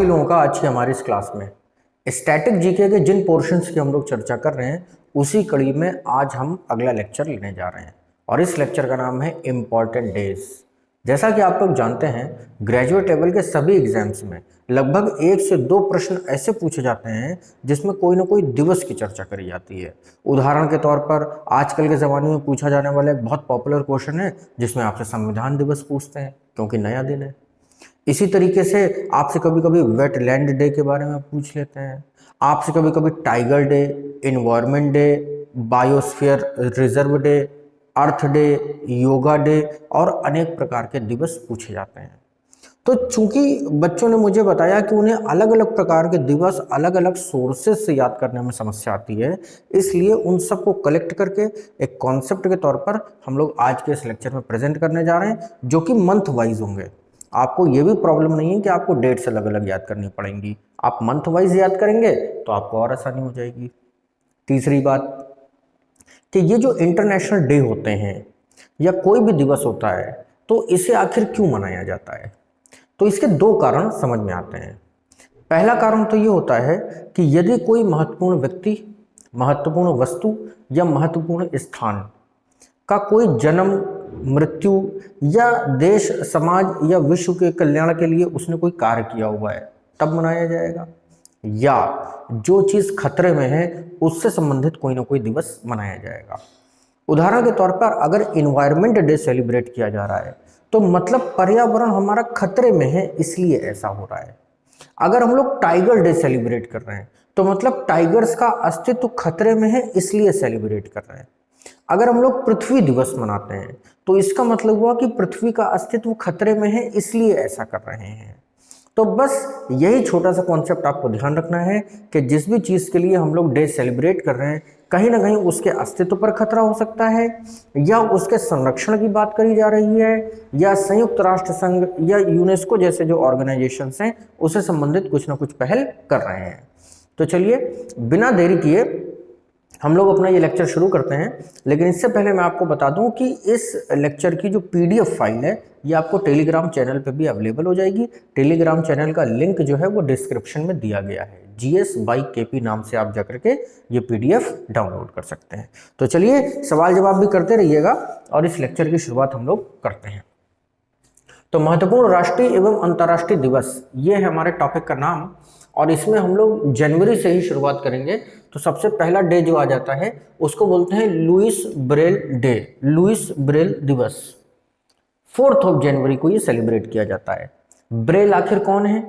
लोगों का आज की हमारी इस क्लास में। स्टैटिक जीके के जिन पोर्शंस की हम लोग चर्चा कर रहे हैं उसी कड़ी में आज हम अगला लेक्चर लेने जा रहे हैं और इस लेक्चर का नाम है इम्पॉर्टेंट डेज। जैसा कि आप लोग जानते हैं, ग्रेजुएट लेवल के सभी एग्जाम्स में लगभग 1 से 2 प्रश्न ऐसे पूछे जाते हैं जिसमें कोई ना कोई दिवस की चर्चा करी जाती है। उदाहरण के तौर पर आजकल के ज़माने में पूछा जाने वाला एक बहुत पॉपुलर क्वेश्चन है जिसमें आपसे संविधान दिवस पूछते हैं क्योंकि नया दिन है। इसी तरीके से आपसे कभी कभी वेटलैंड डे के बारे में पूछ लेते हैं, आपसे कभी कभी tiger day, environment day, biosphere reserve day, earth day, yoga day और अनेक प्रकार के दिवस पूछे जाते हैं। तो चूंकि बच्चों ने मुझे बताया कि उन्हें अलग अलग प्रकार के दिवस अलग अलग सोर्सेज से याद करने में समस्या आती है, इसलिए उन सबको कलेक्ट करके एक कॉन्सेप्ट के तौर पर हम लोग आज के इस लेक्चर में प्रेजेंट करने जा रहे हैं, जो कि मंथ वाइज होंगे। आपको ये भी प्रॉब्लम नहीं है कि आपको डेट्स अलग अलग याद करनी पड़ेंगी, आप मंथ वाइज याद करेंगे तो आपको और आसानी हो जाएगी। तीसरी बात कि ये जो इंटरनेशनल डे होते हैं या कोई भी दिवस होता है तो इसे आखिर क्यों मनाया जाता है, तो इसके 2 कारण समझ में आते हैं। पहला कारण तो ये होता है कि यदि कोई महत्वपूर्ण व्यक्ति, महत्वपूर्ण वस्तु या महत्वपूर्ण स्थान का कोई जन्म, मृत्यु या देश, समाज या विश्व के कल्याण के लिए उसने कोई कार्य किया हुआ है तब मनाया जाएगा, या जो चीज़ खतरे में है उससे संबंधित कोई ना कोई दिवस मनाया जाएगा। उदाहरण के तौर पर अगर इन्वायरमेंट डे सेलिब्रेट किया जा रहा है तो मतलब पर्यावरण हमारा खतरे में है इसलिए ऐसा हो रहा है। अगर हम लोग टाइगर डे सेलिब्रेट कर रहे हैं तो मतलब टाइगर्स का अस्तित्व खतरे में है इसलिए सेलिब्रेट कर रहे हैं। अगर हम लोग पृथ्वी दिवस मनाते हैं तो इसका मतलब हुआ कि पृथ्वी का अस्तित्व खतरे में है इसलिए ऐसा कर रहे हैं। तो बस यही छोटा सा कॉन्सेप्ट आपको ध्यान रखना है कि जिस भी चीज़ के लिए हम लोग डे सेलिब्रेट कर रहे हैं कहीं ना कहीं उसके अस्तित्व पर खतरा हो सकता है, या उसके संरक्षण की बात करी जा रही है, या संयुक्त राष्ट्र संघ या यूनेस्को जैसे जो ऑर्गेनाइजेशंस हैं उससे संबंधित कुछ ना कुछ पहल कर रहे हैं। तो चलिए बिना देरी किए हम लोग अपना ये लेक्चर शुरू करते हैं। लेकिन इससे पहले मैं आपको बता दूं कि इस लेक्चर की जो PDF फाइल है ये आपको टेलीग्राम चैनल पे भी अवेलेबल हो जाएगी। टेलीग्राम चैनल का लिंक जो है वो डिस्क्रिप्शन में दिया गया है। GS by KP नाम से आप जाकर के ये PDF डाउनलोड कर सकते हैं। तो चलिए सवाल जवाब भी करते रहिएगा और इस लेक्चर की शुरुआत हम लोग करते हैं। तो महत्वपूर्ण राष्ट्रीय एवं अंतर्राष्ट्रीय दिवस ये है हमारे टॉपिक का नाम, और इसमें हम लोग जनवरी से ही शुरुआत करेंगे। तो सबसे पहला डे जो आ जाता है उसको बोलते हैं Louis Braille day, Louis Braille दिवस। 4 जनवरी को ये सेलिब्रेट किया जाता है। ब्रेल आखिर कौन है?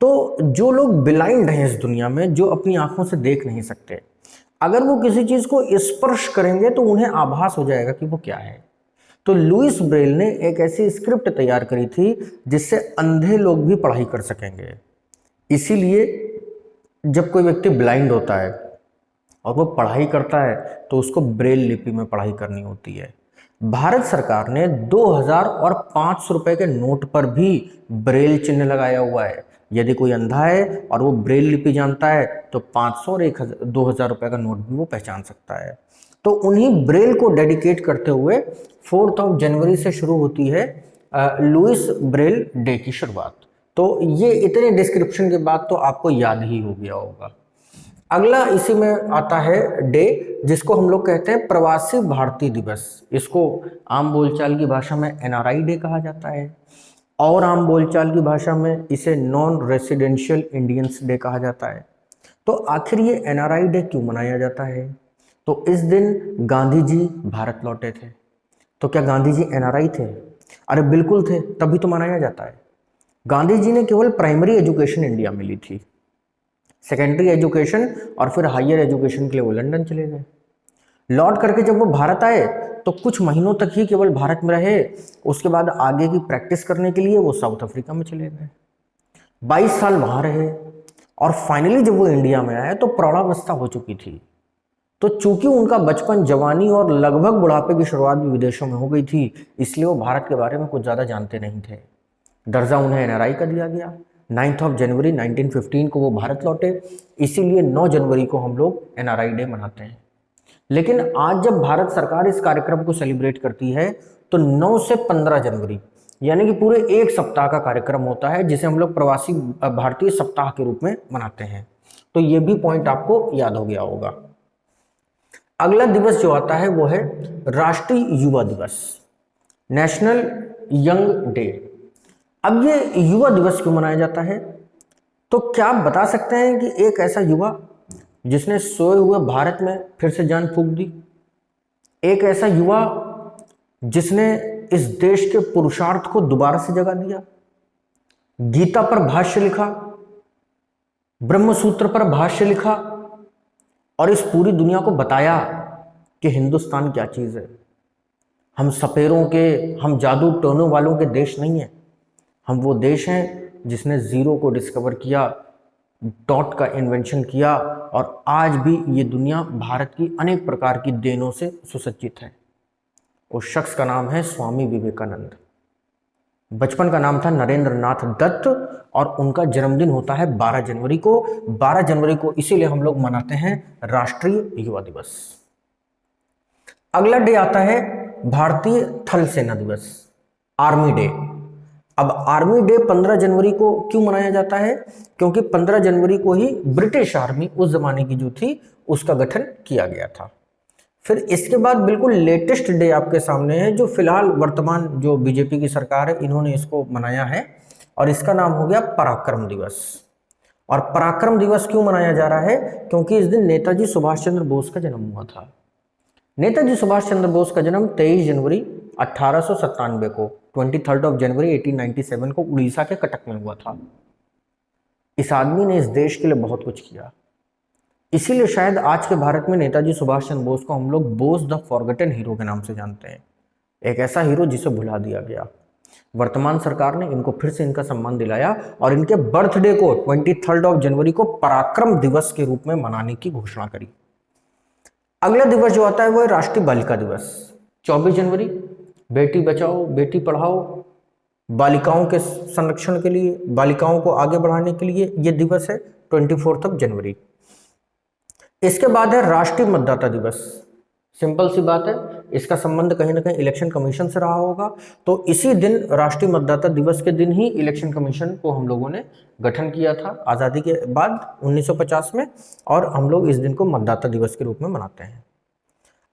तो जो लोग ब्लाइंड हैं इस दुनिया में, जो अपनी आंखों से देख नहीं सकते, अगर वो किसी चीज को स्पर्श करेंगे तो उन्हें आभास हो जाएगा कि वो क्या है। तो लुईस ब्रेल ने एक ऐसी स्क्रिप्ट तैयार करी थी जिससे अंधे लोग भी पढ़ाई कर सकेंगे। इसीलिए जब कोई व्यक्ति ब्लाइंड होता है और वो पढ़ाई करता है तो उसको ब्रेल लिपि में पढ़ाई करनी होती है। भारत सरकार ने 2000 और 500 रुपए के नोट पर भी ब्रेल चिन्ह लगाया हुआ है। यदि कोई अंधा है और वो ब्रेल लिपि जानता है तो 500 और 2000 रुपए का नोट भी वो पहचान सकता है। तो उन्हीं ब्रेल को डेडिकेट करते हुए 4 जनवरी से शुरू होती है लुईस ब्रेल डे की शुरुआत। तो ये इतने डिस्क्रिप्शन के बाद तो आपको याद ही हो गया होगा। अगला इसी में आता है डे जिसको हम लोग कहते हैं प्रवासी भारतीय दिवस। इसको आम बोलचाल की भाषा में NRI डे कहा जाता है, और आम बोलचाल की भाषा में इसे नॉन रेसिडेंशियल इंडियंस डे कहा जाता है। तो आखिर ये NRI डे क्यों मनाया जाता है? तो इस दिन गांधी जी भारत लौटे थे। तो क्या गांधी जी NRI थे? अरे बिल्कुल थे, तभी तो मनाया जाता है। गांधी जी ने केवल प्राइमरी एजुकेशन इंडिया में ली थी, सेकेंडरी एजुकेशन और फिर हायर एजुकेशन के लिए वो लंदन चले गए। लौट करके जब वो भारत आए तो कुछ महीनों तक ही केवल भारत में रहे, उसके बाद आगे की प्रैक्टिस करने के लिए वो साउथ अफ्रीका में चले गए। 22 साल वहां रहे और फाइनली जब वो इंडिया में आए तो प्रौढ़ावस्था हो चुकी थी। तो चूंकि उनका बचपन, जवानी और लगभग बुढ़ापे की शुरुआत भी विदेशों में हो गई थी, इसलिए वो भारत के बारे में कुछ ज़्यादा जानते नहीं थे। दर्जा उन्हें NRI का दिया गया। 9 जनवरी 1915 को वो भारत लौटे, इसीलिए 9 जनवरी को हम लोग NRI डे मनाते हैं। लेकिन आज जब भारत सरकार इस कार्यक्रम को सेलिब्रेट करती है तो 9 से 15 जनवरी यानी कि पूरे एक सप्ताह का कार्यक्रम होता है जिसे हम लोग प्रवासी भारतीय सप्ताह के रूप में मनाते हैं। तो ये भी पॉइंट आपको याद हो गया होगा। अगला दिवस जो आता है वो है राष्ट्रीय युवा दिवस, नेशनल यंग डे। अब ये युवा दिवस क्यों मनाया जाता है? तो क्या आप बता सकते हैं कि एक ऐसा युवा जिसने सोए हुए भारत में फिर से जान फूंक दी, एक ऐसा युवा जिसने इस देश के पुरुषार्थ को दोबारा से जगा दिया, गीता पर भाष्य लिखा, ब्रह्मसूत्र पर भाष्य लिखा और इस पूरी दुनिया को बताया कि हिंदुस्तान क्या चीज है। हम सपेरों के, हम जादू टोने वालों के देश नहीं है। हम वो देश हैं जिसने जीरो को डिस्कवर किया, डॉट का इन्वेंशन किया और आज भी ये दुनिया भारत की अनेक प्रकार की देनों से सुसज्जित है। उस शख्स का नाम है स्वामी विवेकानंद। बचपन का नाम था नरेंद्र नाथ दत्त और उनका जन्मदिन होता है 12 जनवरी को। 12 जनवरी को इसीलिए हम लोग मनाते हैं राष्ट्रीय युवा दिवस। अगला डे आता है भारतीय थल सेना दिवस, आर्मी डे। अब आर्मी डे 15 जनवरी को क्यों मनाया जाता है? क्योंकि 15 जनवरी को ही ब्रिटिश आर्मी उस जमाने की जो थी उसका गठन किया गया था। फिर इसके बाद बिल्कुल लेटेस्ट डे आपके सामने है, जो फिलहाल वर्तमान जो बीजेपी की सरकार है इन्होंने इसको मनाया है और इसका नाम हो गया पराक्रम दिवस। और पराक्रम दिवस क्यों मनाया जा रहा है? क्योंकि इस दिन नेताजी सुभाष चंद्र बोस का जन्म हुआ था। नेताजी सुभाष चंद्र बोस का जन्म 23 जनवरी 1897 को, 23 जनवरी 1897 को उड़ीसा के कटक में हुआ था। इस आदमी ने इस देश के लिए बहुत कुछ किया, इसीलिए शायद आज के भारत में नेताजी सुभाष चंद्र बोस को हम लोग बोस द फॉरगेटन हीरो के नाम से जानते हैं। एक ऐसा हीरो जिसे भुला दिया गया। वर्तमान सरकार ने इनको फिर से इनका सम्मान दिलाया और इनके बर्थडे को 23 जनवरी को पराक्रम दिवस के रूप में मनाने की घोषणा करी। अगला दिवस जो आता है वो है राष्ट्रीय बालिका दिवस, 24 जनवरी। बेटी बचाओ बेटी पढ़ाओ, बालिकाओं के संरक्षण के लिए, बालिकाओं को आगे बढ़ाने के लिए ये दिवस है 24 जनवरी। इसके बाद है राष्ट्रीय मतदाता दिवस। सिंपल सी बात है, इसका संबंध कहीं ना कहीं इलेक्शन कमीशन से रहा होगा। तो इसी दिन राष्ट्रीय मतदाता दिवस के दिन ही इलेक्शन कमीशन को हम लोगों ने गठन किया था आज़ादी के बाद 1950 में, और हम लोग इस दिन को मतदाता दिवस के रूप में मनाते हैं।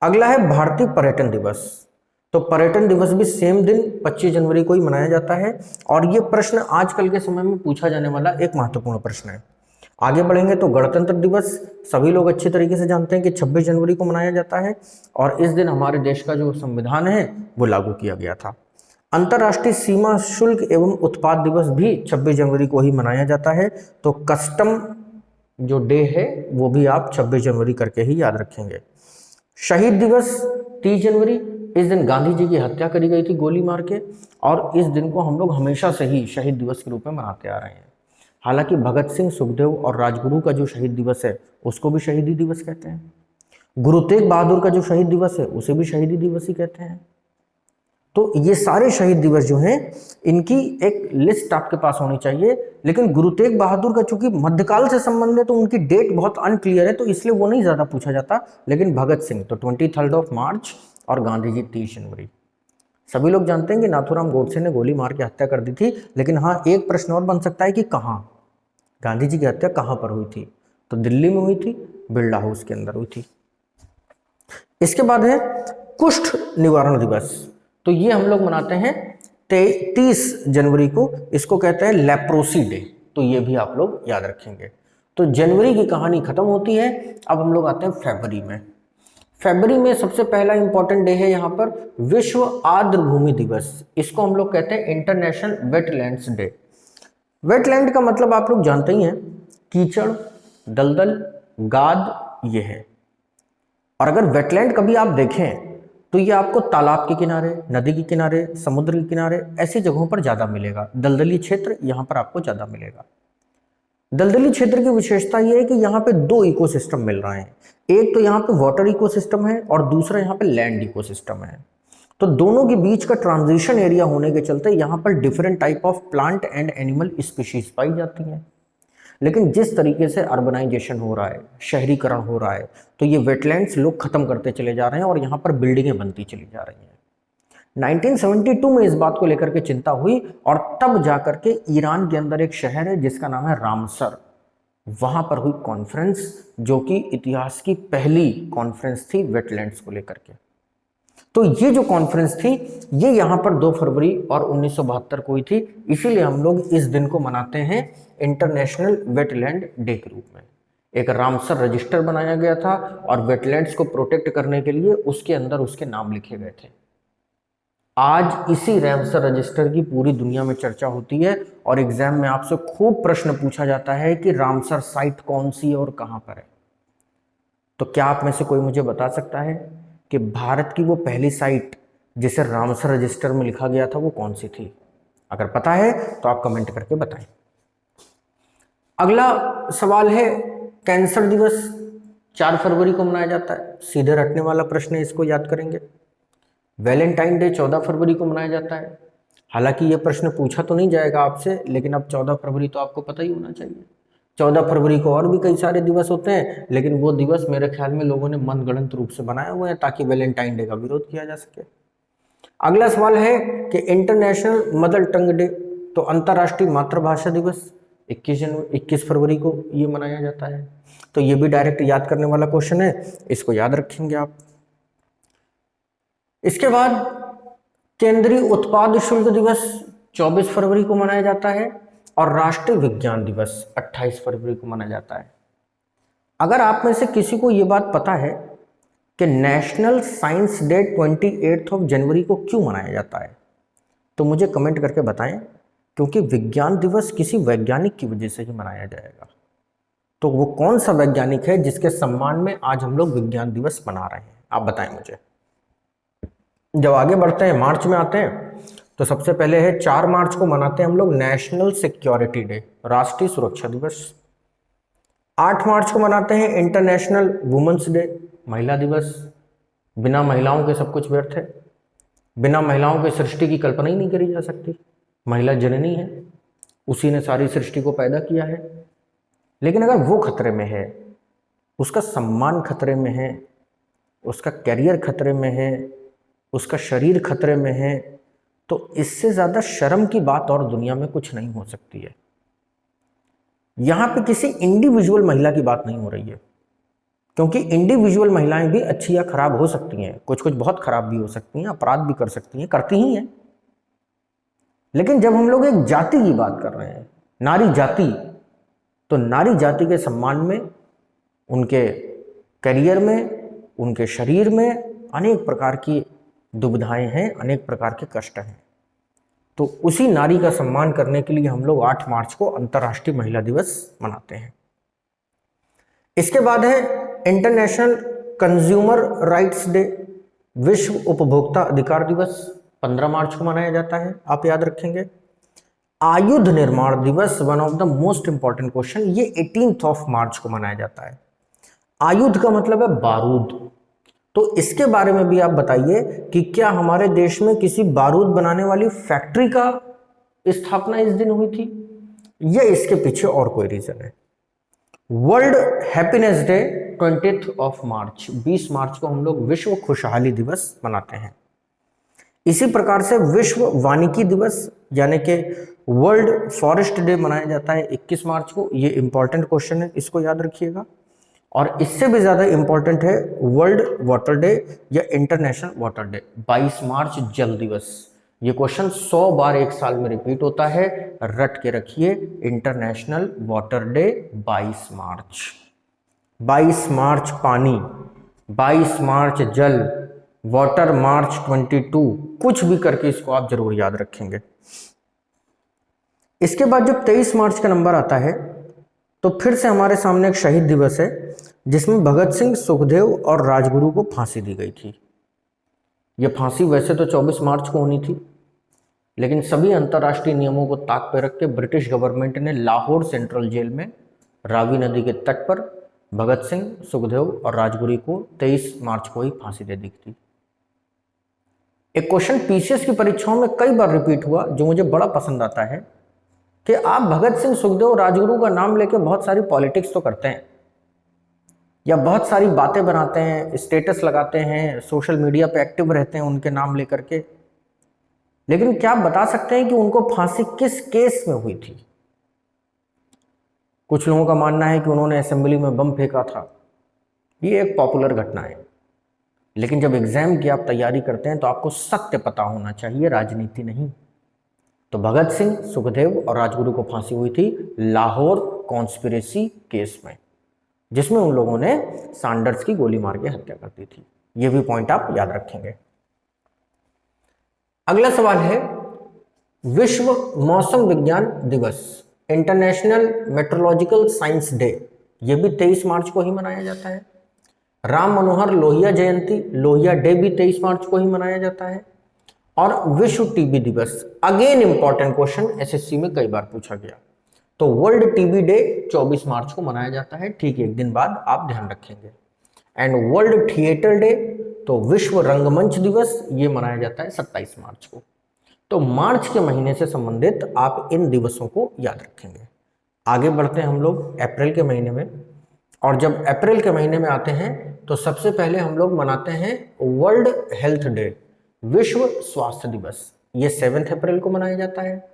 अगला है भारतीय पर्यटन दिवस। तो पर्यटन दिवस भी सेम दिन 25 जनवरी को ही मनाया जाता है और ये प्रश्न आजकल के समय में पूछा जाने वाला एक महत्वपूर्ण प्रश्न है। आगे बढ़ेंगे तो गणतंत्र दिवस सभी लोग अच्छी तरीके से जानते हैं कि 26 जनवरी को मनाया जाता है और इस दिन हमारे देश का जो संविधान है वो लागू किया गया था। अंतर्राष्ट्रीय सीमा शुल्क एवं उत्पाद दिवस भी 26 जनवरी को ही मनाया जाता है। तो कस्टम जो डे है वो भी आप 26 जनवरी करके ही याद रखेंगे। शहीद दिवस 30 जनवरी, इस दिन गांधी जी की हत्या करी गई थी गोली मार के और इस दिन को हम लोग हमेशा से ही शहीद दिवस के रूप में मनाते आ रहे हैं। हालांकि भगत सिंह, सुखदेव और राजगुरु का जो शहीद दिवस है उसको भी शहीदी दिवस कहते हैं। गुरु तेग बहादुर का जो शहीद दिवस है उसे भी शहीदी दिवस ही कहते हैं। तो ये सारे शहीद दिवस जो हैं इनकी एक लिस्ट आपके पास होनी चाहिए। लेकिन गुरु तेग बहादुर का चूंकि मध्यकाल से संबंध है तो उनकी डेट बहुत अनक्लियर है, तो इसलिए वो नहीं ज्यादा पूछा जाता। लेकिन भगत सिंह तो 23 मार्च और गांधी जी 30 जनवरी। सभी लोग जानते हैं कि नाथूराम गोडसे ने गोली मार के हत्या कर दी थी, लेकिन हाँ एक प्रश्न और बन सकता है कि कहाँ गांधी जी की हत्या कहाँ पर हुई थी? तो दिल्ली में हुई थी, बिरला हाउस के अंदर हुई थी। इसके बाद है कुष्ठ निवारण दिवस। तो ये हम लोग मनाते हैं 30 जनवरी को, इसको कहते हैं लेप्रोसी डे। तो ये भी आप लोग याद रखेंगे। तो जनवरी की कहानी खत्म होती है। अब हम लोग आते हैं फरवरी में। फरवरी में सबसे पहला इंपॉर्टेंट डे है यहाँ पर विश्व आर्द्र भूमि दिवस। इसको हम लोग कहते हैं इंटरनेशनल वेटलैंड्स डे। वेटलैंड का मतलब आप लोग जानते ही हैं, कीचड़, दलदल, गाद, ये है। और अगर वेटलैंड कभी आप देखें तो ये आपको तालाब के किनारे, नदी के किनारे, समुद्र के किनारे ऐसी जगहों पर ज़्यादा मिलेगा। दलदली क्षेत्र यहाँ पर आपको ज़्यादा मिलेगा। दलदली क्षेत्र की विशेषता ये है कि यहाँ पे दो इकोसिस्टम मिल रहे हैं। एक तो यहाँ पे वाटर इकोसिस्टम है और दूसरा यहाँ पे लैंड इकोसिस्टम है। तो दोनों के बीच का ट्रांजिशन एरिया होने के चलते यहाँ पर different type of plant and animal species पाई जाती हैं। लेकिन जिस तरीके से अर्बनाइजेशन हो रहा है, शहरीकरण हो रहा है, तो ये वेटलैंड्स लोग खत्म करते चले जा रहे हैं और यहाँ पर बिल्डिंगें बनती चली जा रही हैं। 1972 में इस बात को लेकर के चिंता हुई और तब जाकर के ईरान के अंदर एक शहर है जिसका नाम है रामसर, वहां पर हुई कॉन्फ्रेंस, जो कि इतिहास की पहली कॉन्फ्रेंस थी वेटलैंड्स को लेकर के। तो ये जो कॉन्फ्रेंस थी ये यहाँ पर 2 फरवरी और 1972 को हुई थी, इसीलिए हम लोग इस दिन को मनाते हैं इंटरनेशनल वेटलैंड डे के रूप में। एक रामसर रजिस्टर बनाया गया था और वेटलैंड्स को प्रोटेक्ट करने के लिए उसके अंदर उसके नाम लिखे गए थे। आज इसी रामसर रजिस्टर की पूरी दुनिया में चर्चा होती है और एग्जाम में आपसे खूब प्रश्न पूछा जाता है कि रामसर साइट कौन सी है और कहां पर है। तो क्या आप में से कोई मुझे बता सकता है कि भारत की वो पहली साइट जिसे रामसर रजिस्टर में लिखा गया था वो कौन सी थी? अगर पता है तो आप कमेंट करके बताएं। अगला सवाल है, कैंसर दिवस 4 फरवरी को मनाया जाता है। सीधे रटने वाला प्रश्न है, इसको याद करेंगे। वैलेंटाइन डे 14 फरवरी को मनाया जाता है। हालांकि ये प्रश्न पूछा तो नहीं जाएगा आपसे, लेकिन अब 14 फरवरी तो आपको पता ही होना चाहिए। 14 फरवरी को और भी कई सारे दिवस होते हैं, लेकिन वो दिवस मेरे ख्याल में लोगों ने मनगढ़ंत रूप से बनाए हुए हैं ताकि वैलेंटाइन डे का विरोध किया जा सके। अगला सवाल है कि इंटरनेशनल मदर टंग डे, तो अंतर्राष्ट्रीय मातृभाषा दिवस 21 फरवरी को ये मनाया जाता है। तो ये भी डायरेक्ट याद करने वाला क्वेश्चन है, इसको याद रखेंगे आप। इसके बाद केंद्रीय उत्पाद शुल्क दिवस 24 फरवरी को मनाया जाता है और राष्ट्रीय विज्ञान दिवस 28 फरवरी को मनाया जाता है। अगर आप में से किसी को ये बात पता है कि नेशनल साइंस डे 28 जनवरी को क्यों मनाया जाता है, तो मुझे कमेंट करके बताएं, क्योंकि विज्ञान दिवस किसी वैज्ञानिक की वजह से ही मनाया जाएगा। तो वो कौन सा वैज्ञानिक है जिसके सम्मान में आज हम लोग विज्ञान दिवस मना रहे हैं, आप बताएं मुझे। जब आगे बढ़ते हैं, मार्च में आते हैं, तो सबसे पहले है 4 मार्च को मनाते हैं हम लोग नेशनल सिक्योरिटी डे, राष्ट्रीय सुरक्षा दिवस। 8 मार्च को मनाते हैं इंटरनेशनल वुमेन्स डे, महिला दिवस। बिना महिलाओं के सब कुछ व्यर्थ है, बिना महिलाओं के सृष्टि की कल्पना ही नहीं करी जा सकती। महिला जननी है, उसी ने सारी सृष्टि को पैदा किया है। लेकिन अगर वो खतरे में है, उसका सम्मान खतरे में है, उसका कैरियर खतरे में है, उसका शरीर खतरे में है, तो इससे ज़्यादा शर्म की बात और दुनिया में कुछ नहीं हो सकती है। यहाँ पे किसी इंडिविजुअल महिला की बात नहीं हो रही है, क्योंकि इंडिविजुअल महिलाएं भी अच्छी या खराब हो सकती हैं, कुछ कुछ बहुत खराब भी हो सकती हैं, अपराध भी कर सकती हैं, करती ही हैं। लेकिन जब हम लोग एक जाति की बात कर रहे हैं, नारी जाति, तो नारी जाति के सम्मान में, उनके करियर में, उनके शरीर में अनेक प्रकार की दुविधाएं हैं, अनेक प्रकार के कष्ट हैं। तो उसी नारी का सम्मान करने के लिए हम लोग 8 मार्च को अंतर्राष्ट्रीय महिला दिवस मनाते हैं। इसके बाद है इंटरनेशनल कंज्यूमर राइट्स डे, विश्व उपभोक्ता अधिकार दिवस 15 मार्च को मनाया जाता है, आप याद रखेंगे। आयुध निर्माण दिवस, one of the most important question, ये 18 मार्च को मनाया जाता है। आयुध का मतलब है बारूद, तो इसके बारे में भी आप बताइए कि क्या हमारे देश में किसी बारूद बनाने वाली फैक्ट्री का स्थापना इस दिन हुई थी, या इसके पीछे और कोई रीजन है। वर्ल्ड हैप्पीनेस डे 20 मार्च, 20 मार्च को हम लोग विश्व खुशहाली दिवस मनाते हैं। इसी प्रकार से विश्व वानिकी दिवस यानी कि वर्ल्ड फॉरेस्ट डे मनाया जाता है 21 मार्च को। ये इंपॉर्टेंट क्वेश्चन है, इसको याद रखिएगा। और इससे भी ज्यादा इंपॉर्टेंट है वर्ल्ड वाटर डे या इंटरनेशनल वाटर डे, 22 मार्च जल दिवस। ये क्वेश्चन 100 बार एक साल में रिपीट होता है, रट के रखिए। इंटरनेशनल वाटर डे 22 मार्च। 22 मार्च पानी, 22 मार्च जल, वाटर मार्च 22, कुछ भी करके इसको आप जरूर याद रखेंगे। इसके बाद जब 23 मार्च का नंबर आता है तो फिर से हमारे सामने एक शहीद दिवस है जिसमें भगत सिंह, सुखदेव और राजगुरु को फांसी दी गई थी। ये फांसी वैसे तो 24 मार्च को होनी थी, लेकिन सभी अंतर्राष्ट्रीय नियमों को ताक पर रख के ब्रिटिश गवर्नमेंट ने लाहौर सेंट्रल जेल में रावी नदी के तट पर भगत सिंह, सुखदेव और राजगुरु को 23 मार्च को ही फांसी दे दी थी। एक क्वेश्चन पीसीएस की परीक्षाओं में कई बार रिपीट हुआ जो मुझे बड़ा पसंद आता है कि आप भगत सिंह, सुखदेव, राजगुरु का नाम लेके बहुत सारी पॉलिटिक्स तो करते हैं या बहुत सारी बातें बनाते हैं, स्टेटस लगाते हैं, सोशल मीडिया पे एक्टिव रहते हैं उनके नाम लेकर के, लेकिन क्या आप बता सकते हैं कि उनको फांसी किस केस में हुई थी? कुछ लोगों का मानना है कि उन्होंने असेंबली में बम फेंका था। ये एक पॉपुलर घटना है, लेकिन जब एग्जाम की आप तैयारी करते हैं तो आपको सत्य पता होना चाहिए, राजनीति नहीं। तो भगत सिंह, सुखदेव और राजगुरु को फांसी हुई थी लाहौर कॉन्स्पिरेसी केस में, जिसमें उन लोगों ने सैंडर्स की गोली मार के हत्या कर दी थी। ये भी पॉइंट आप याद रखेंगे। अगला सवाल है, विश्व मौसम विज्ञान दिवस, इंटरनेशनल मेट्रोलॉजिकल साइंस डे, ये भी 23 मार्च को ही मनाया जाता है। राम मनोहर लोहिया जयंती, लोहिया डे भी 23 मार्च को ही मनाया जाता है। और विश्व टीबी दिवस, अगेन इंपॉर्टेंट क्वेश्चन, एसएससी में कई बार पूछा गया। तो वर्ल्ड टीबी डे 24 मार्च को मनाया जाता है, ठीक एक दिन बाद, आप ध्यान रखेंगे। एंड वर्ल्ड थिएटर डे, तो विश्व रंगमंच दिवस, ये मनाया जाता है 27 मार्च को। तो मार्च के महीने से संबंधित आप इन दिवसों को याद रखेंगे। आगे बढ़ते हैं हम लोग अप्रैल के महीने में, और जब अप्रैल के महीने में आते हैं तो सबसे पहले हम लोग मनाते हैं वर्ल्ड हेल्थ डे, विश्व स्वास्थ्य दिवस, ये 7 अप्रैल को मनाया जाता है।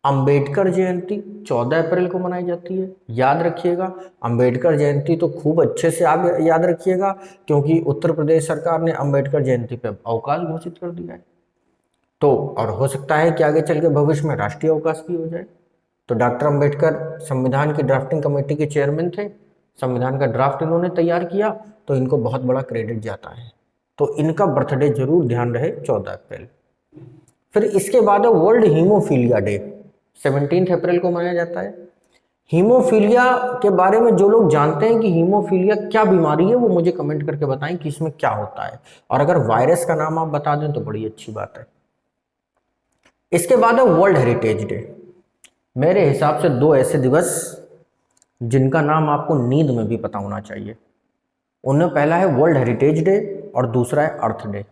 अंबेडकर जयंती 14 अप्रैल को मनाई जाती है, याद रखिएगा। अंबेडकर जयंती तो खूब अच्छे से आप याद रखिएगा, क्योंकि उत्तर प्रदेश सरकार ने अंबेडकर जयंती पर अवकाश घोषित कर दिया है। तो और हो सकता है कि आगे चल के भविष्य में राष्ट्रीय अवकाश भी हो जाए। तो डॉक्टर अंबेडकर संविधान की ड्राफ्टिंग कमेटी के चेयरमैन थे, संविधान का ड्राफ्ट इन्होंने तैयार किया, तो इनको बहुत बड़ा क्रेडिट जाता है। तो इनका बर्थडे जरूर ध्यान रहे, 14 अप्रैल। फिर इसके बाद है वर्ल्ड हीमोफीलिया डे, 17 अप्रैल को मनाया जाता है। हीमोफीलिया के बारे में जो लोग जानते हैं कि हीमोफीलिया क्या बीमारी है, वो मुझे कमेंट करके बताएं कि इसमें क्या होता है, और अगर वायरस का नाम आप बता दें तो बड़ी अच्छी बात है। इसके बाद है वर्ल्ड हेरिटेज डे। मेरे हिसाब से 2 ऐसे दिवस जिनका नाम आपको नींद में भी पता होना चाहिए। उनमें पहला है वर्ल्ड हेरिटेज डे और दूसरा है अर्थ डे।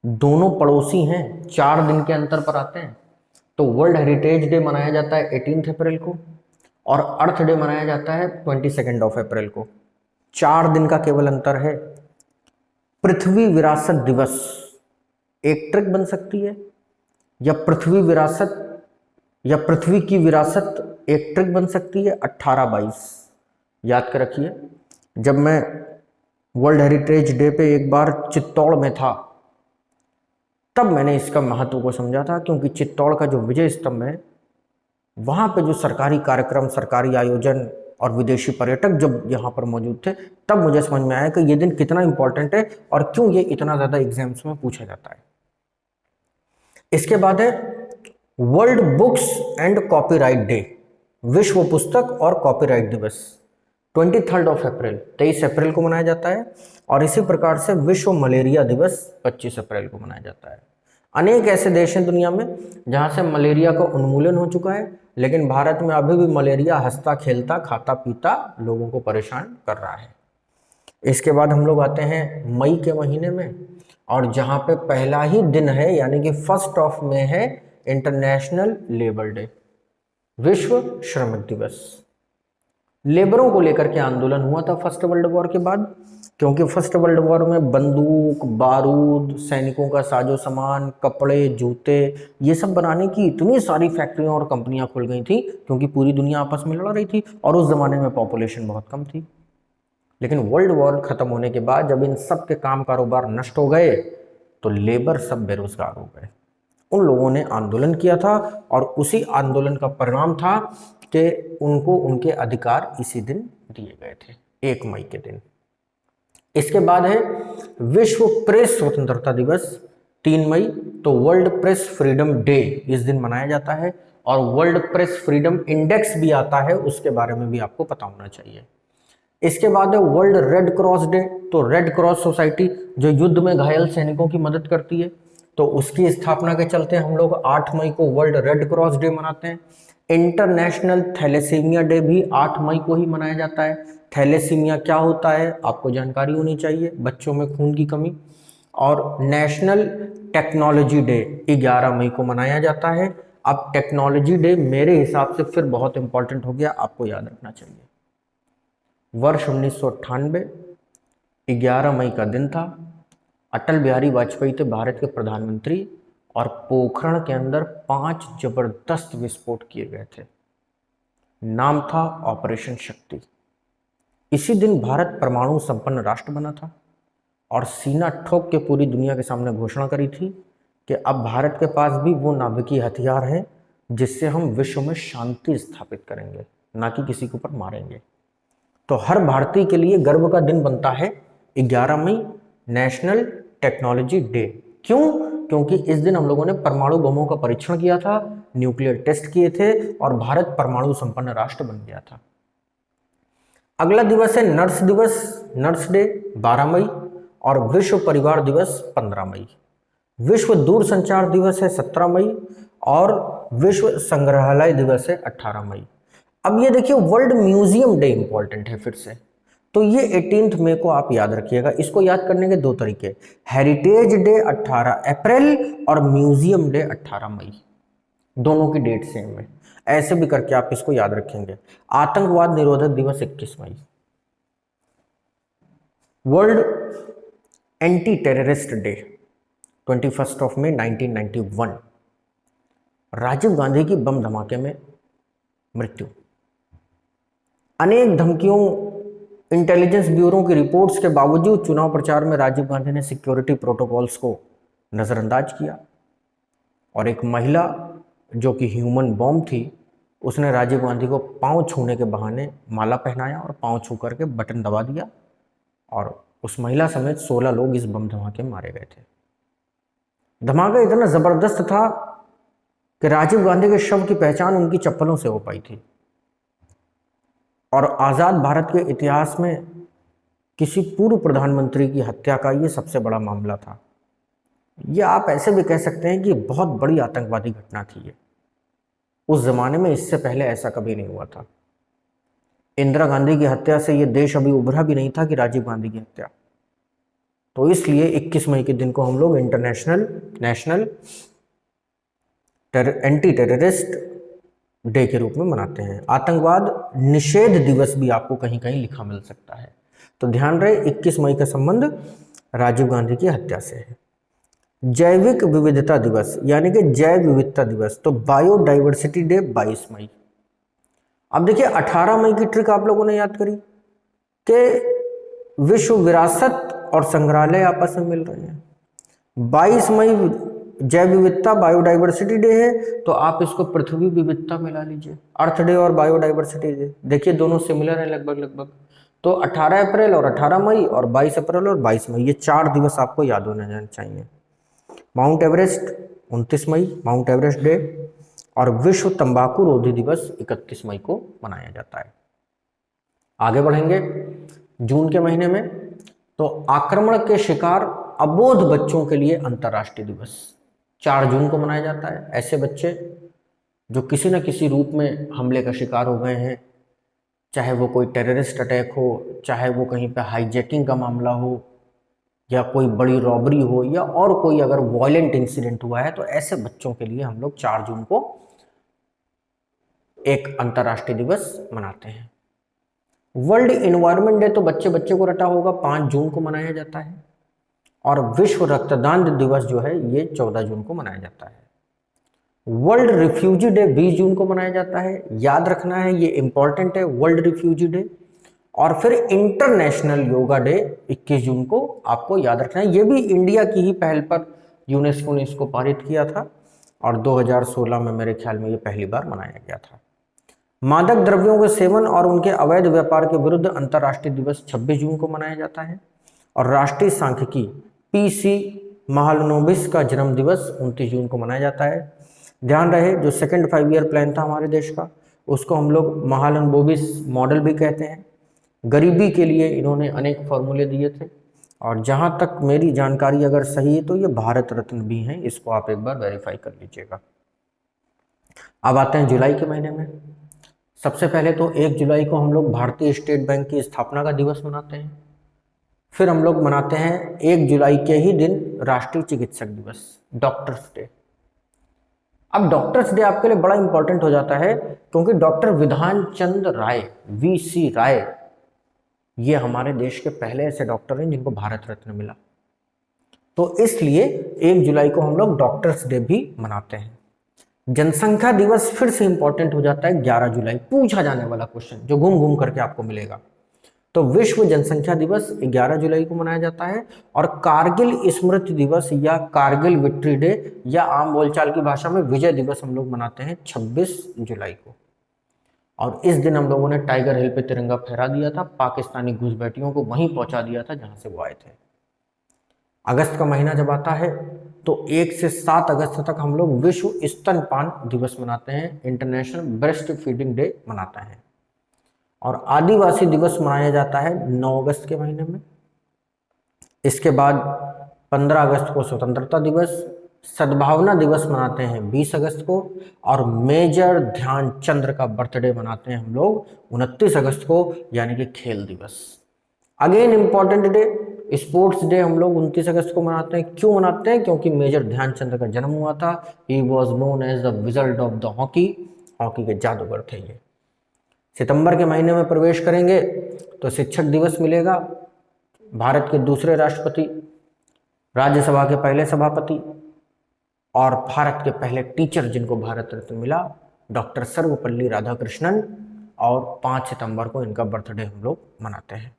दोनों पड़ोसी हैं, 4 दिन के अंतर पर आते हैं। तो वर्ल्ड हेरिटेज डे मनाया जाता है 18 अप्रैल को, और अर्थ डे मनाया जाता है 22 अप्रैल को। 4 दिन का केवल अंतर है। पृथ्वी विरासत दिवस एक ट्रिक बन सकती है, या पृथ्वी विरासत या पृथ्वी की विरासत एक ट्रिक बन सकती है, 18/22 याद कर रखिए। जब मैं वर्ल्ड हेरिटेज डे पे एक बार चित्तौड़ में था, तब मैंने इसका महत्व को समझा था, क्योंकि चित्तौड़ का जो विजय स्तंभ है, वहाँ पे जो सरकारी कार्यक्रम, सरकारी आयोजन और विदेशी पर्यटक जब यहाँ पर मौजूद थे, तब मुझे समझ में आया कि ये दिन कितना इंपॉर्टेंट है और क्यों ये इतना ज़्यादा एग्जाम्स में पूछा जाता है। इसके बाद है world books and copyright day, विश्व पुस्तक और कॉपीराइट दिवस, 23 अप्रैल, 23 अप्रैल को मनाया जाता है। और इसी प्रकार से विश्व मलेरिया दिवस 25 अप्रैल को मनाया जाता है। अनेक ऐसे देश हैं दुनिया में जहां से मलेरिया का उन्मूलन हो चुका है, लेकिन भारत में अभी भी मलेरिया हंसता खेलता खाता पीता लोगों को परेशान कर रहा है। इसके बाद हम लोग आते हैं मई के महीने में, और जहां पे पहला ही दिन है, यानी कि 1 मई है इंटरनेशनल लेबर डे, विश्व श्रमिक दिवस। लेबरों को लेकर के आंदोलन हुआ था फर्स्ट वर्ल्ड वॉर के बाद, क्योंकि फर्स्ट वर्ल्ड वॉर में बंदूक, बारूद, सैनिकों का साजो सामान, कपड़े, जूते, ये सब बनाने की इतनी सारी फैक्ट्रियां और कंपनियां खुल गई थी, क्योंकि पूरी दुनिया आपस में लड़ रही थी और उस जमाने में पॉपुलेशन बहुत कम थी। लेकिन वर्ल्ड वॉर खत्म होने के बाद जब इन सब के काम कारोबार नष्ट हो गए, तो लेबर सब बेरोजगार हो गए। उन लोगों ने आंदोलन किया था, और उसी आंदोलन का परिणाम था कि उनको उनके अधिकार इसी दिन दिए गए थे, 1 मई के दिन। इसके बाद है विश्व प्रेस स्वतंत्रता दिवस, 3 मई। तो वर्ल्ड प्रेस फ्रीडम डे इस दिन मनाया जाता है, और वर्ल्ड प्रेस फ्रीडम इंडेक्स भी आता है, उसके बारे में भी आपको पता होना चाहिए। इसके बाद है वर्ल्ड रेड क्रॉस डे। तो रेड क्रॉस सोसाइटी जो युद्ध में घायल सैनिकों की मदद करती है, तो उसकी स्थापना के चलते हम लोग 8 मई को वर्ल्ड रेड क्रॉस डे मनाते हैं। इंटरनेशनल थैलेसीमिया डे भी 8 मई को ही मनाया जाता है। थैलेसीमिया क्या होता है आपको जानकारी होनी चाहिए, बच्चों में खून की कमी। और नेशनल टेक्नोलॉजी डे 11 मई को मनाया जाता है। अब टेक्नोलॉजी डे मेरे हिसाब से फिर बहुत इंपॉर्टेंट हो गया, आपको याद रखना चाहिए। वर्ष 1998, 11 मई का दिन था। अटल बिहारी वाजपेयी थे भारत के प्रधानमंत्री, और पोखरण के अंदर 5 जबरदस्त विस्फोट किए गए थे। नाम था ऑपरेशन शक्ति। इसी दिन भारत परमाणु संपन्न राष्ट्र बना था और सीना ठोक के पूरी दुनिया के सामने घोषणा करी थी कि अब भारत के पास भी वो नाभिकीय हथियार हैं जिससे हम विश्व में शांति स्थापित करेंगे, ना कि किसी के ऊपर मारेंगे। तो हर भारतीय के लिए गर्व का दिन बनता है 11 मई, नेशनल टेक्नोलॉजी डे। क्यों? क्योंकि इस दिन हम लोगों ने परमाणु बमों का परीक्षण किया था, न्यूक्लियर टेस्ट किए थे और भारत परमाणु संपन्न राष्ट्र बन गया था। अगला दिवस है नर्स दिवस, नर्स डे 12 मई, और विश्व परिवार दिवस 15 मई। विश्व दूरसंचार दिवस है 17 मई और विश्व संग्रहालय दिवस है 18 मई। अब ये देखिए वर्ल्ड म्यूजियम डे इंपॉर्टेंट है फिर से, तो ये 18 मई को आप याद रखिएगा। इसको याद करने के दो तरीके, हेरिटेज डे 18 अप्रैल और म्यूजियम डे 18 मई, दोनों की डेट सेम है। ऐसे भी करके आप इसको याद रखेंगे। आतंकवाद निरोधक दिवस 21 मई। वर्ल्ड एंटी टेररिस्ट डे 21 मई 1991। राजीव गांधी की बम धमाके में मृत्यु। अनेक धमकियों, इंटेलिजेंस ब्यूरो की रिपोर्ट्स के बावजूद चुनाव प्रचार में राजीव गांधी ने सिक्योरिटी प्रोटोकॉल्स को नज़रअंदाज किया और एक महिला जो कि ह्यूमन बॉम्ब थी, उसने राजीव गांधी को पांव छूने के बहाने माला पहनाया और पांव छू करके बटन दबा दिया और उस महिला समेत 16 लोग इस बम धमाके में मारे गए थे। धमाका इतना ज़बरदस्त था कि राजीव गांधी के शव की पहचान उनकी चप्पलों से हो पाई थी और आज़ाद भारत के इतिहास में किसी पूर्व प्रधानमंत्री की हत्या का ये सबसे बड़ा मामला था। ये आप ऐसे भी कह सकते हैं कि बहुत बड़ी आतंकवादी घटना थी ये। उस जमाने में इससे पहले ऐसा कभी नहीं हुआ था। इंदिरा गांधी की हत्या से ये देश अभी उभरा भी नहीं था कि राजीव गांधी की हत्या। तो इसलिए 21 मई के दिन को हम लोग नेशनल एंटी टेररिस्ट डे के रूप में मनाते हैं। आतंकवाद निषेध दिवस भी आपको कहीं कहीं लिखा मिल सकता है। तो ध्यान रहे 21 मई का संबंध राजीव गांधी की हत्या से है। जैविक विविधता दिवस यानी कि जैव विविधता दिवस, तो बायोडाइवर्सिटी डे 22 मई। अब देखिए 18 मई की ट्रिक आप लोगों ने याद करी कि विश्व विरासत और संग्रहालय आपस में मिल रहे हैं। 22 मई जैव विविधता बायोडाइवर्सिटी डे है, तो आप इसको पृथ्वी विविधता मिला लीजिए, अर्थ डे और बायोडाइवर्सिटी डे। देखिए दोनों सिमिलर हैं लगभग। तो 18 अप्रैल और 18 मई और 22 अप्रैल और 22 मई, ये 4 दिवस आपको याद होने चाहिए। माउंट एवरेस्ट 29 मई माउंट एवरेस्ट डे, और विश्व तंबाकू रोधी दिवस 31 मई को मनाया जाता है। आगे बढ़ेंगे जून के महीने में, तो आक्रमण के शिकार अबोध बच्चों के लिए अंतर्राष्ट्रीय दिवस 4 जून को मनाया जाता है। ऐसे बच्चे जो किसी न किसी रूप में हमले का शिकार हो गए हैं, चाहे वो कोई टेररिस्ट अटैक हो, चाहे वो कहीं पे हाईजैकिंग का मामला हो, या कोई बड़ी रॉबरी हो, या और कोई अगर वायलेंट इंसिडेंट हुआ है, तो ऐसे बच्चों के लिए हम लोग 4 जून को एक अंतर्राष्ट्रीय दिवस मनाते हैं। वर्ल्ड इन्वायरमेंट डे तो बच्चे बच्चे को रटा होगा, 5 जून को मनाया जाता है। और विश्व रक्तदान दिवस जो है ये 14 जून को मनाया जाता है। वर्ल्ड रिफ्यूजी डे 20 जून को मनाया जाता है। याद रखना है, ये इंपॉर्टेंट है, वर्ल्ड रिफ्यूजी डे। और फिर इंटरनेशनल योगा डे 21 जून को आपको याद रखना है। ये भी इंडिया की ही पहल पर यूनेस्को ने इसको पारित किया था और 2016 में मेरे ख्याल में ये पहली बार मनाया गया था। मादक द्रव्यों के सेवन और उनके अवैध व्यापार के विरुद्ध अंतर्राष्ट्रीय दिवस 26 जून को मनाया जाता है। और राष्ट्रीय सांख्यिकी PC महालनोबिस का जन्म दिवस 29 जून को मनाया जाता है। ध्यान रहे जो सेकंड 5 ईयर प्लान था हमारे देश का, उसको हम लोग महालनोबिस मॉडल भी कहते हैं। गरीबी के लिए इन्होंने अनेक फॉर्मूले दिए थे और जहां तक मेरी जानकारी अगर सही है तो ये भारत रत्न भी हैं, इसको आप एक बार वेरीफाई कर लीजिएगा। अब आते हैं जुलाई के महीने में। सबसे पहले तो 1 जुलाई को हम लोग भारतीय स्टेट बैंक की स्थापना का दिवस मनाते हैं। फिर हम लोग मनाते हैं 1 जुलाई के ही दिन राष्ट्रीय चिकित्सक दिवस, डॉक्टर्स डे। अब डॉक्टर्स डे आपके लिए बड़ा इंपॉर्टेंट हो जाता है क्योंकि डॉक्टर विधान चंद्र राय VC राय, ये हमारे देश के पहले ऐसे डॉक्टर हैं जिनको भारत रत्न मिला। तो इसलिए 1 जुलाई को हम लोग डॉक्टर्स डे भी मनाते हैं। जनसंख्या दिवस फिर से इंपॉर्टेंट हो जाता है 11 जुलाई, पूछा जाने वाला क्वेश्चन जो घूम घूम करके आपको मिलेगा। तो विश्व जनसंख्या दिवस 11 जुलाई को मनाया जाता है। और कारगिल स्मृति दिवस या कारगिल विक्ट्री डे या आम बोलचाल की भाषा में विजय दिवस हम लोग मनाते हैं 26 जुलाई को। और इस दिन हम लोगों ने टाइगर हिल पे तिरंगा फहरा दिया था, पाकिस्तानी घुसपैठियों को वहीं पहुंचा दिया था जहां से वो आए थे। अगस्त का महीना जब आता है तो 1 से 7 अगस्त तक हम लोग विश्व स्तनपान दिवस मनाते हैं, इंटरनेशनल ब्रेस्ट फीडिंग डे मनाते हैं। और आदिवासी दिवस मनाया जाता है 9 अगस्त के महीने में। इसके बाद 15 अगस्त को स्वतंत्रता दिवस, सद्भावना दिवस मनाते हैं 20 अगस्त को, और मेजर ध्यानचंद्र का बर्थडे मनाते हैं हम लोग 29 अगस्त को, यानी कि खेल दिवस। Again important day, sports day हम लोग 29 अगस्त को मनाते हैं। क्यों मनाते हैं? क्योंकि मेजर ध्यानचंद्र का जन्म हुआ था। He was known as the wizard of the hockey, hockey के जादूगर थे ये। सितंबर के महीने में प्रवेश करेंगे तो शिक्षक दिवस मिलेगा। भारत के दूसरे राष्ट्रपति, राज्यसभा के पहले सभापति और भारत के पहले टीचर जिनको भारत रत्न मिला, डॉक्टर सर्वपल्ली राधाकृष्णन, और 5 सितंबर को इनका बर्थडे हम लोग मनाते हैं।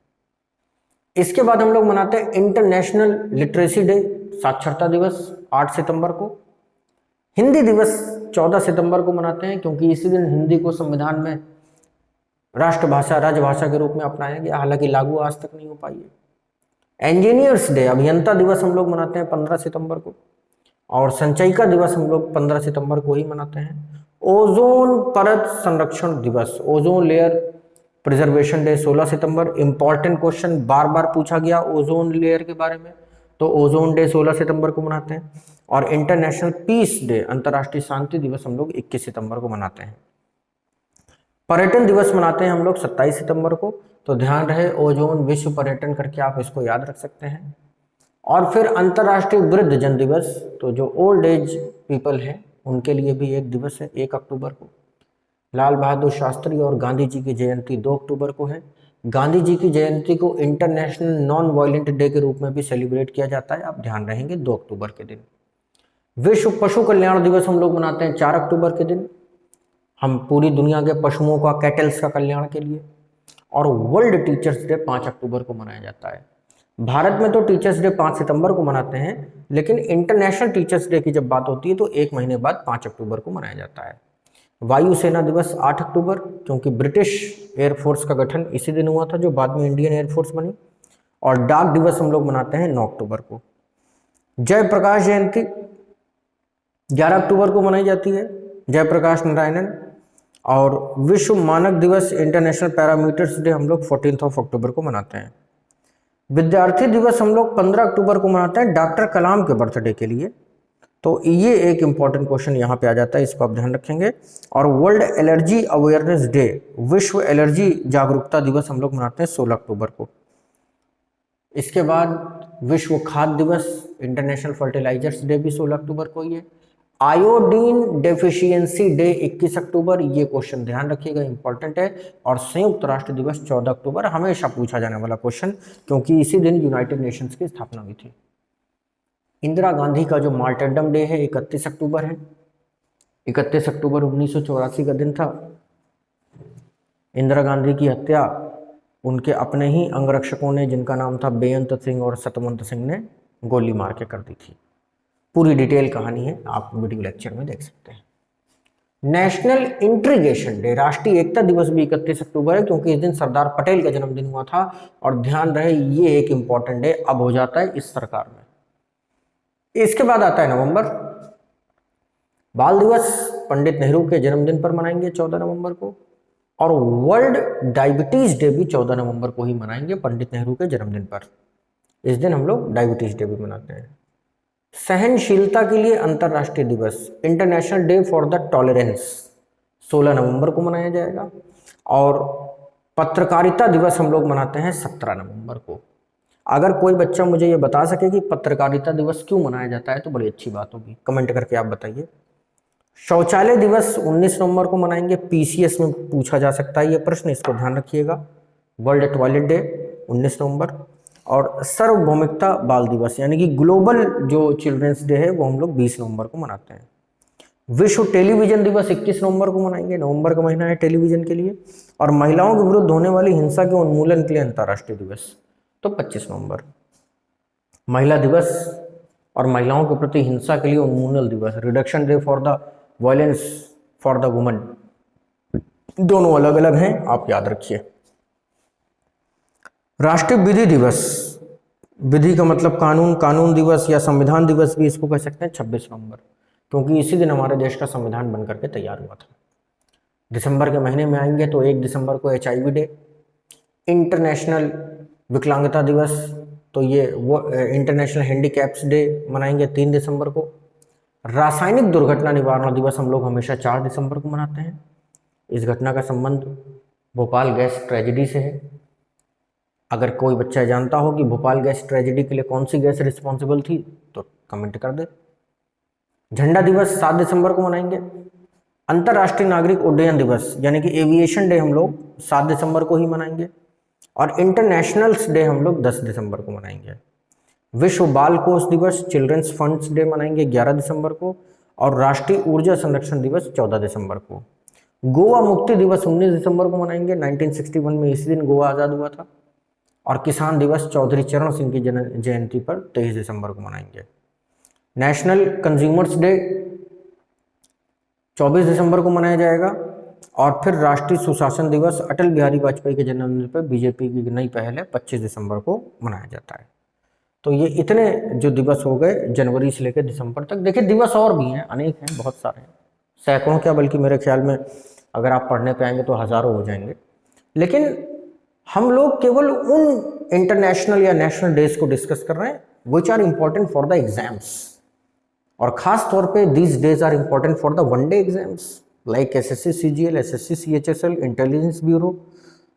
इसके बाद हम लोग मनाते हैं इंटरनेशनल लिटरेसी डे, साक्षरता दिवस 8 सितंबर को। हिंदी दिवस 14 सितंबर को मनाते हैं क्योंकि इसी दिन हिंदी को संविधान में राष्ट्रभाषा, राजभाषा के रूप में अपनाया गया, हालांकि लागू आज तक नहीं हो पाई है। इंजीनियर्स डे, अभियंता दिवस हम लोग मनाते हैं 15 सितंबर को। और संचयिका दिवस हम लोग 15 सितंबर को ही मनाते हैं। ओजोन परत संरक्षण दिवस, ओजोन लेयर प्रिजर्वेशन डे 16 सितंबर। इंपॉर्टेंट क्वेश्चन बार बार पूछा गया ओजोन लेयर के बारे में, तो ओजोन डे 16 सितंबर को मनाते हैं। और इंटरनेशनल पीस डे, अंतर्राष्ट्रीय शांति दिवस हम लोग 21 सितंबर को मनाते हैं। पर्यटन दिवस मनाते हैं हम लोग 27 सितंबर को, तो ध्यान रहे ओजोन विश्व पर्यटन करके आप इसको याद रख सकते हैं। और फिर अंतर्राष्ट्रीय वृद्ध जन दिवस, तो जो ओल्ड एज पीपल हैं उनके लिए भी एक दिवस है 1 अक्टूबर को। लाल बहादुर शास्त्री और गांधी जी की जयंती 2 अक्टूबर को है। गांधी जी की जयंती को इंटरनेशनल नॉन वायलेंट डे के रूप में भी सेलिब्रेट किया जाता है, आप ध्यान रहेंगे 2 अक्टूबर के दिन। विश्व पशु कल्याण दिवस हम लोग मनाते हैं 4 अक्टूबर के दिन, हम पूरी दुनिया के पशुओं का, कैटल्स का कल्याण के लिए। और वर्ल्ड टीचर्स डे 5 अक्टूबर को मनाया जाता है। भारत में तो टीचर्स डे 5 सितंबर को मनाते हैं, लेकिन इंटरनेशनल टीचर्स डे की जब बात होती है तो 1 महीने बाद 5 अक्टूबर को मनाया जाता है। वायुसेना दिवस 8 अक्टूबर, क्योंकि ब्रिटिश एयरफोर्स का गठन इसी दिन हुआ था जो बाद में इंडियन एयरफोर्स बनी। और डाक दिवस हम लोग मनाते हैं 9 अक्टूबर को। जयप्रकाश जयंती 11 अक्टूबर को मनाई जाती है, जयप्रकाश नारायणन। और विश्व मानक दिवस, इंटरनेशनल पैरामीटर्स डे हम लोग 14 अक्टूबर को मनाते हैं। विद्यार्थी दिवस हम लोग 15 अक्टूबर को मनाते हैं डॉक्टर कलाम के बर्थडे के लिए, तो ये एक इम्पॉर्टेंट क्वेश्चन यहाँ पे आ जाता है, इसको आप ध्यान रखेंगे। और वर्ल्ड एलर्जी अवेयरनेस डे, विश्व एलर्जी जागरूकता दिवस हम लोग मनाते हैं 16 अक्टूबर को। इसके बाद विश्व खाद्य दिवस, इंटरनेशनल फर्टिलाइजर्स डे भी 16 अक्टूबर को ही है। आयोडीन डेफिशिएंसी डे 21 अक्टूबर, ये क्वेश्चन ध्यान रखिएगा, इंपॉर्टेंट है। और संयुक्त राष्ट्र दिवस 14 अक्टूबर, हमेशा पूछा जाने वाला क्वेश्चन, क्योंकि इसी दिन यूनाइटेड नेशंस की स्थापना हुई थी। इंदिरा गांधी का जो मार्टरडम डे है 31 अक्टूबर है। 31 अक्टूबर 1984 का दिन था। इंदिरा गांधी की हत्या उनके अपने ही अंगरक्षकों ने, जिनका नाम था बेअंत सिंह और सतवंत सिंह ने, गोली मार के कर दी थी। पूरी डिटेल कहानी है, आप वीडियो लेक्चर में देख सकते हैं। नेशनल इंटीग्रेशन डे, राष्ट्रीय एकता दिवस भी 31 अक्टूबर है, क्योंकि इस दिन सरदार पटेल का जन्मदिन हुआ था। और ध्यान रहे ये एक इंपॉर्टेंट डे अब हो जाता है इस सरकार में। इसके बाद आता है नवंबर, बाल दिवस पंडित नेहरू के जन्मदिन पर मनाएंगे 14 नवंबर को। और वर्ल्ड डायबिटीज डे भी 14 नवंबर को ही मनाएंगे, पंडित नेहरू के जन्मदिन पर। इस दिन हम लोग डायबिटीज डे भी मनाते हैं। सहनशीलता के लिए अंतर्राष्ट्रीय दिवस, international day for the tolerance, 16 नवंबर को मनाया जाएगा। और पत्रकारिता दिवस हम लोग मनाते हैं 17 नवंबर को। अगर कोई बच्चा मुझे ये बता सके कि पत्रकारिता दिवस क्यों मनाया जाता है तो बड़ी अच्छी बात होगी, कमेंट करके आप बताइए। शौचालय दिवस 19 नवंबर को मनाएंगे, पीसीएस में पूछा जा सकता है ये प्रश्न, इसको ध्यान रखिएगा। वर्ल्ड टॉयलेट डे 19 नवंबर। और सार्वभौमिकता बाल दिवस यानी कि ग्लोबल जो चिल्ड्रंस डे है वो हम लोग 20 नवंबर को मनाते हैं। विश्व टेलीविजन दिवस 21 नवंबर को मनाएंगे, नवंबर का महीना है टेलीविजन के लिए। और महिलाओं के विरुद्ध होने वाली हिंसा के उन्मूलन के लिए अंतर्राष्ट्रीय दिवस तो 25 नवंबर। महिला दिवस और महिलाओं के प्रति हिंसा के लिए उन्मूलन दिवस, reduction day for the violence for the woman, दोनों अलग अलग हैं, आप याद रखिए। राष्ट्रीय विधि दिवस, विधि का मतलब कानून, कानून दिवस या संविधान दिवस भी इसको कह सकते हैं 26 नवंबर, क्योंकि इसी दिन हमारे देश का संविधान बन करके तैयार हुआ था। दिसंबर के महीने में आएंगे तो 1 दिसंबर को HIV डे, इंटरनेशनल विकलांगता दिवस, तो ये वो इंटरनेशनल हैंडीकैप्स डे मनाएंगे 3 दिसंबर को। रासायनिक दुर्घटना निवारण दिवस हम लोग हमेशा 4 दिसंबर को मनाते हैं। इस घटना का संबंध भोपाल गैस ट्रेजेडी से है। अगर कोई बच्चा जानता हो कि भोपाल गैस ट्रेजेडी के लिए कौन सी गैस रिस्पॉन्सिबल थी तो कमेंट कर दे। झंडा दिवस 7 दिसंबर को मनाएंगे। अंतर्राष्ट्रीय नागरिक उड्डयन दिवस यानी कि एविएशन डे हम लोग 7 दिसंबर को ही मनाएंगे। और इंटरनेशनल्स डे हम लोग 10 दिसंबर को मनाएंगे। विश्व बाल कोष दिवस, चिल्ड्रंस फंड्स डे मनाएंगे 11 दिसंबर को। और राष्ट्रीय ऊर्जा संरक्षण दिवस 14 दिसंबर को। गोवा मुक्ति दिवस 19 दिसंबर को मनाएंगे। 1961 में इसी दिन गोवा आज़ाद हुआ था। और किसान दिवस चौधरी चरण सिंह की जयंती पर 23 दिसंबर को मनाएंगे। नेशनल कंज्यूमर्स डे 24 दिसंबर को मनाया जाएगा। और फिर राष्ट्रीय सुशासन दिवस अटल बिहारी वाजपेयी के जन्मदिन पर बीजेपी की नई पहल है 25 दिसंबर को मनाया जाता है। तो ये इतने जो दिवस हो गए जनवरी से लेकर दिसंबर तक। देखिए दिवस और भी हैं, अनेक हैं, बहुत सारे हैं, सैकड़ों क्या बल्कि मेरे ख्याल में अगर आप पढ़ने पे आएंगे तो हज़ारों हो जाएंगे। लेकिन हम लोग केवल उन इंटरनेशनल या नेशनल डेज को डिस्कस कर रहे हैं which are important for the exams. और ख़ास तौर पे these days are important for the one day exams like SSC CGL, SSC CHSL, intelligence bureau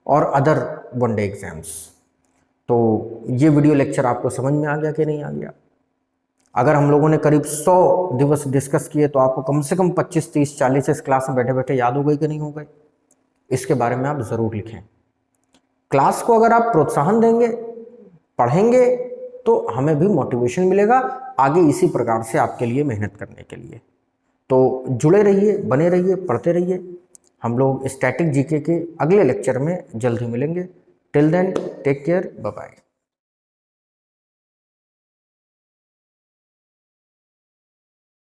और अदर वन डे एग्जाम्स। तो ये वीडियो लेक्चर आपको समझ में आ गया कि नहीं आ गया? अगर हम लोगों ने करीब 100 दिवस डिस्कस किए तो आपको कम से कम 25, 30, 40 इस क्लास में बैठे बैठे याद हो गई कि नहीं हो गई? इसके बारे में आप ज़रूर लिखें। क्लास को अगर आप प्रोत्साहन देंगे, पढ़ेंगे, तो हमें भी मोटिवेशन मिलेगा आगे इसी प्रकार से आपके लिए मेहनत करने के लिए। तो जुड़े रहिए, बने रहिए, पढ़ते रहिए। हम लोग स्टैटिक जीके के अगले लेक्चर में जल्द ही मिलेंगे। Till then take care, bye bye.